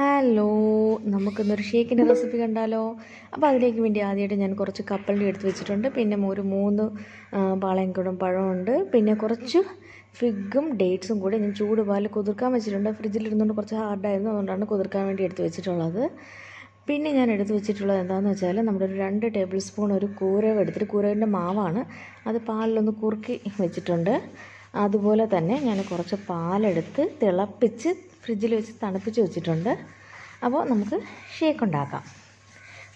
Hello, നമുക്കിന്നൊരു ഷേക്കിൻ്റെ recipe കണ്ടാലോ? അപ്പോൾ അതിലേക്ക് വേണ്ടി ആദ്യമായിട്ട് ഞാൻ കുറച്ച് കപ്പലണ്ടി എടുത്ത് വെച്ചിട്ടുണ്ട്. പിന്നെ ഒരു 3 പാളയംകുടം പഴമുണ്ട്. പിന്നെ കുറച്ച് ഫിഗും ഡേറ്റ്സും കൂടെ ഞാൻ ചൂടുപാലിൽ കുതിർക്കാൻ വെച്ചിട്ടുണ്ട്. ഫ്രിഡ്ജിലിരുന്നുകൊണ്ട് കുറച്ച് ഹാർഡായിരുന്നു, അതുകൊണ്ടാണ് കുതിർക്കാൻ വേണ്ടി എടുത്ത് വെച്ചിട്ടുള്ളത്. പിന്നെ ഞാൻ എടുത്ത് വെച്ചിട്ടുള്ളത് എന്താണെന്ന് വെച്ചാൽ നമ്മുടെ ഒരു 2 ടേബിൾ സ്പൂൺ ഒരു കൂരവ് എടുത്തിട്ട്, കൂരവിൻ്റെ മാവാണ്, അത് പാലിലൊന്ന് കുറുക്കി വെച്ചിട്ടുണ്ട്. അതുപോലെ തന്നെ ഞാൻ കുറച്ച് പാലെടുത്ത് തിളപ്പിച്ച് ഫ്രിഡ്ജിൽ വെച്ച് തണുപ്പിച്ച് വെച്ചിട്ടുണ്ട്. അപ്പോൾ നമുക്ക് ഷേക്ക് ഉണ്ടാക്കാം.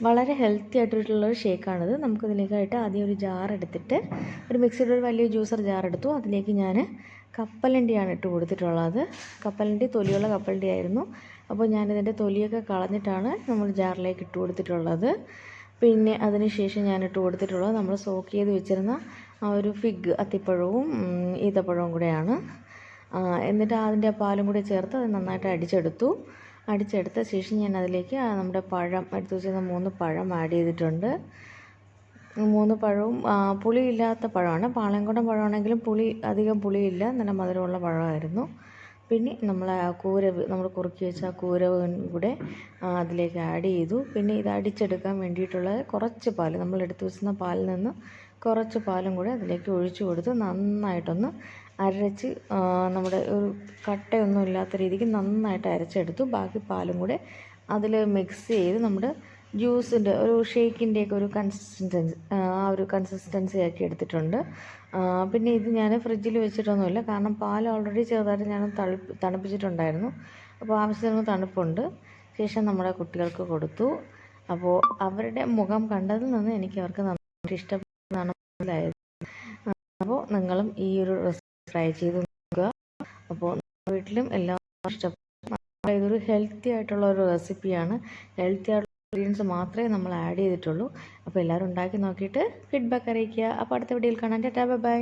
വളരെ ഹെൽത്തി ആയിട്ടുള്ളൊരു ഷേക്കാണിത്. നമുക്കിതിലേക്കായിട്ട് ആദ്യം ഒരു ജാർ എടുത്തിട്ട്, ഒരു മിക്സിയുടെ ഒരു വലിയ ജ്യൂസർ ജാർ എടുത്തു. അതിലേക്ക് ഞാൻ കപ്പലണ്ടിയാണ് ഇട്ട് കൊടുത്തിട്ടുള്ളത്. കപ്പലണ്ടി തൊലിയുള്ള കപ്പലണ്ടി ആയിരുന്നു. അപ്പോൾ ഞാനിതിൻ്റെ തൊലിയൊക്കെ കളഞ്ഞിട്ടാണ് നമ്മൾ ജാറിലേക്ക് ഇട്ട് കൊടുത്തിട്ടുള്ളത്. പിന്നെ അതിന് ശേഷം ഞാൻ ഇട്ട് കൊടുത്തിട്ടുള്ളത് നമ്മൾ സോക്ക് ചെയ്ത് വെച്ചിരുന്ന ആ ഒരു ഫിഗ്, അത്തിപ്പഴവും ഈത്തപ്പഴവും കൂടെയാണ്. എന്നിട്ട് അതിൻ്റെ പാലും കൂടി ചേർത്ത് അത് നന്നായിട്ട് അടിച്ചെടുത്ത ശേഷം ഞാൻ അതിലേക്ക് നമ്മുടെ പഴം എടുത്ത് വെച്ചിരുന്ന 3 പഴം ആഡ് ചെയ്തിട്ടുണ്ട്. 3 പഴവും പുളിയില്ലാത്ത പഴമാണ്. പാളയംകുടം പഴമാണെങ്കിലും അധികം പുളിയില്ല, നല്ല മധുരമുള്ള പഴമായിരുന്നു. പിന്നെ നമ്മൾ നമ്മൾ കുറുക്കി വെച്ച ആ കൂരവ് കൂടെ അതിലേക്ക് ആഡ് ചെയ്തു. പിന്നെ ഇത് അടിച്ചെടുക്കാൻ വേണ്ടിയിട്ടുള്ള കുറച്ച് പാൽ, നമ്മൾ എടുത്തു വെച്ചിരുന്ന പാലിൽ നിന്ന് കുറച്ച് പാലും കൂടെ അതിലേക്ക് ഒഴിച്ചു കൊടുത്ത് നന്നായിട്ടൊന്ന് അരച്ച്, നമ്മുടെ ഒരു കട്ടയൊന്നും ഇല്ലാത്ത രീതിക്ക് നന്നായിട്ട് അരച്ചെടുത്തു. ബാക്കി പാലും കൂടെ അതിൽ മിക്സ് ചെയ്ത് നമ്മുടെ ജ്യൂസിൻ്റെ ഒരു ഷേക്കിൻ്റെയൊക്കെ ഒരു കൺസിസ്റ്റൻസി ആക്കി എടുത്തിട്ടുണ്ട്. പിന്നെ ഇത് ഞാൻ ഫ്രിഡ്ജിൽ വെച്ചിട്ടൊന്നുമില്ല, കാരണം പാൽ ഓൾറെഡി ചെറുതായിട്ട് ഞാൻ തണുപ്പിച്ചിട്ടുണ്ടായിരുന്നു. അപ്പോൾ ആവശ്യത്തിന് തണുപ്പുണ്ട്. ശേഷം നമ്മുടെ കുട്ടികൾക്ക് കൊടുത്തു. അപ്പോൾ അവരുടെ മുഖം കണ്ടതിൽ നിന്ന് എനിക്ക് അവർക്ക് നന്നായിട്ട് ഇഷ്ടപ്പെടുന്നതാണ് മനസ്സിലായത്. അപ്പോൾ നിങ്ങളും ഈ ഒരു റെസിപ്പി ട്രൈ ചെയ്ത് നോക്കുക. അപ്പോൾ വീട്ടിലും എല്ലാവർക്കും ഇഷ്ടപ്പെടും. ഇതൊരു ഹെൽത്തി ആയിട്ടുള്ള ഒരു റെസിപ്പിയാണ്. ഹെൽത്തി ആയിട്ടുള്ള ഇൻഗ്രീഡിയൻസ് മാത്രമേ നമ്മൾ ആഡ് ചെയ്തിട്ടുള്ളൂ. അപ്പോൾ എല്ലാവരും ഉണ്ടാക്കി നോക്കിയിട്ട് ഫീഡ്ബാക്ക് അറിയിക്കുക. അപ്പോൾ അടുത്ത വീഡിയോയിൽ കാണാൻ. ടാറ്റാ, ബൈ.